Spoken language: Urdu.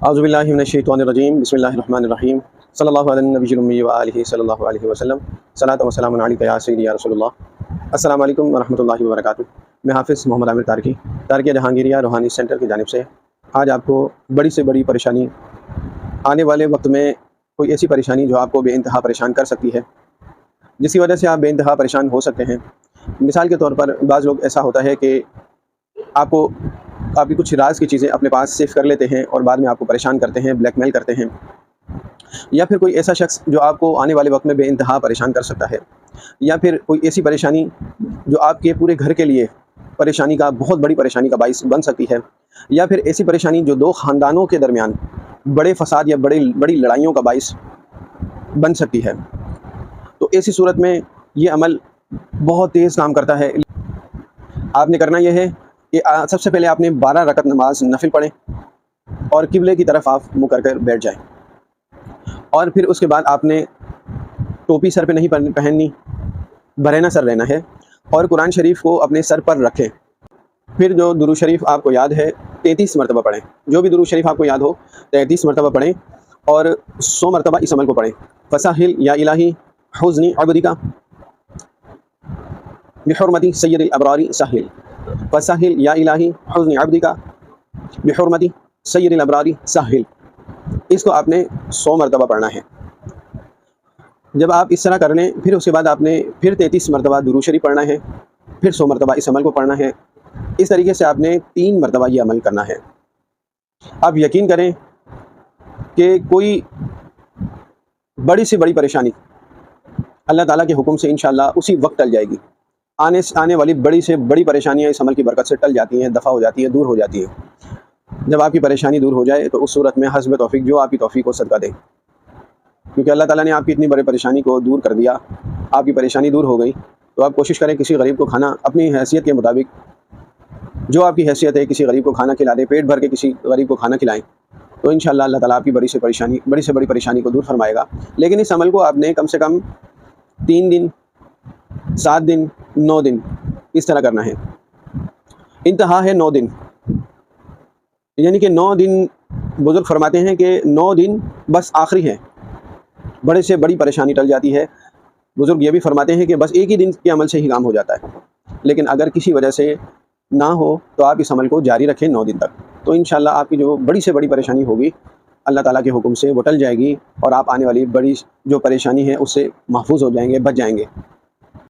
اعوذ باللہ من الشیطان الرجیم بسم اللہ الرحمن الرحیم صلی اللہ علیہ النبی الامی وآلہ صلی اللہ علیہ وسلم صلاۃ و سلام علیک یا سیدی یا رسول اللہ۔ السلام علیکم ورحمۃ اللہ وبرکاتہ۔ میں حافظ محمد عامر تارکیہ جہانگیریہ روحانی سینٹر کی جانب سے آج آپ کو بڑی سے بڑی پریشانی، آنے والے وقت میں کوئی ایسی پریشانی جو آپ کو بے انتہا پریشان کر سکتی ہے، جس کی وجہ سے آپ بے انتہا پریشان ہو سکتے ہیں۔ مثال کے طور پر بعض لوگ ایسا ہوتا ہے کہ آپ کی کچھ راز کی چیزیں اپنے پاس سیو کر لیتے ہیں اور بعد میں آپ کو پریشان کرتے ہیں، بلیک میل کرتے ہیں، یا پھر کوئی ایسا شخص جو آپ کو آنے والے وقت میں بے انتہا پریشان کر سکتا ہے، یا پھر کوئی ایسی پریشانی جو آپ کے پورے گھر کے لیے بہت بڑی پریشانی کا باعث بن سکتی ہے، یا پھر ایسی پریشانی جو دو خاندانوں کے درمیان بڑے فساد یا بڑی لڑائیوں کا باعث بن سکتی ہے۔ تو ایسی صورت میں یہ عمل بہت تیز کام کرتا ہے۔ آپ نے کرنا یہ ہے کہ سب سے پہلے آپ نے 12 رکعت نماز نفل پڑھیں اور قبلے کی طرف آپ منہ کر بیٹھ جائیں، اور پھر اس کے بعد آپ نے ٹوپی سر پہ نہیں پہننی، برہنہ سر رہنا ہے، اور قرآن شریف کو اپنے سر پر رکھیں۔ پھر جو درود شریف آپ کو یاد ہے 33 مرتبہ پڑھیں، جو بھی درود شریف آپ کو یاد ہو 33 مرتبہ پڑھیں، اور 100 مرتبہ اس عمل کو پڑھیں۔ فساہل یا الہی حزنی عبدکا بحرمتی سید الابراری ساحل، فساہل یا الہی حزنی عبدکا بحرمتی سید الابراری ساحل۔ اس کو آپ نے 100 مرتبہ پڑھنا ہے۔ جب آپ اس طرح کر لیں، پھر اس کے بعد آپ نے پھر 33 مرتبہ درود شریف پڑھنا ہے، پھر 100 مرتبہ اس عمل کو پڑھنا ہے۔ اس طریقے سے آپ نے 3 مرتبہ یہ عمل کرنا ہے۔ آپ یقین کریں کہ کوئی بڑی سے بڑی پریشانی اللہ تعالیٰ کے حکم سے انشاءاللہ اسی وقت ٹل جائے گی۔ آنے والی بڑی سے بڑی پریشانیاں اس عمل کی برکت سے ٹل جاتی ہیں، دفع ہو جاتی ہیں، دور ہو جاتی ہیں۔ جب آپ کی پریشانی دور ہو جائے تو اس صورت میں حسب توفیق جو آپ کی توفیق کو صدقہ دیں، کیونکہ اللہ تعالیٰ نے آپ کی اتنی بڑی پریشانی کو دور کر دیا، آپ کی پریشانی دور ہو گئی، تو آپ کوشش کریں کسی غریب کو کھانا اپنی حیثیت کے مطابق، جو آپ کی حیثیت ہے کسی غریب کو کھانا کھلا دیں، پیٹ بھر کے کسی غریب کو کھانا کھلائیں، تو انشاءاللہ اللہ تعالیٰ آپ کی بڑی سے بڑی پریشانی کو دور فرمائے گا۔ لیکن اس عمل کو آپ نے کم سے کم 3 دن، 7 دن، 9 دن اس طرح کرنا ہے۔ انتہا ہے 9 دن، یعنی کہ 9 دن بزرگ فرماتے ہیں کہ 9 دن بس آخری ہے، بڑے سے بڑی پریشانی ٹل جاتی ہے۔ بزرگ یہ بھی فرماتے ہیں کہ بس ایک ہی دن کے عمل سے ہی کام ہو جاتا ہے، لیکن اگر کسی وجہ سے نہ ہو تو آپ اس عمل کو جاری رکھیں 9 دن تک، تو انشاءاللہ آپ کی جو بڑی سے بڑی پریشانی ہوگی اللہ تعالیٰ کے حکم سے وہ ٹل جائے گی، اور آپ آنے والی بڑی جو پریشانی ہے اس سے محفوظ ہو جائیں گے، بچ جائیں گے۔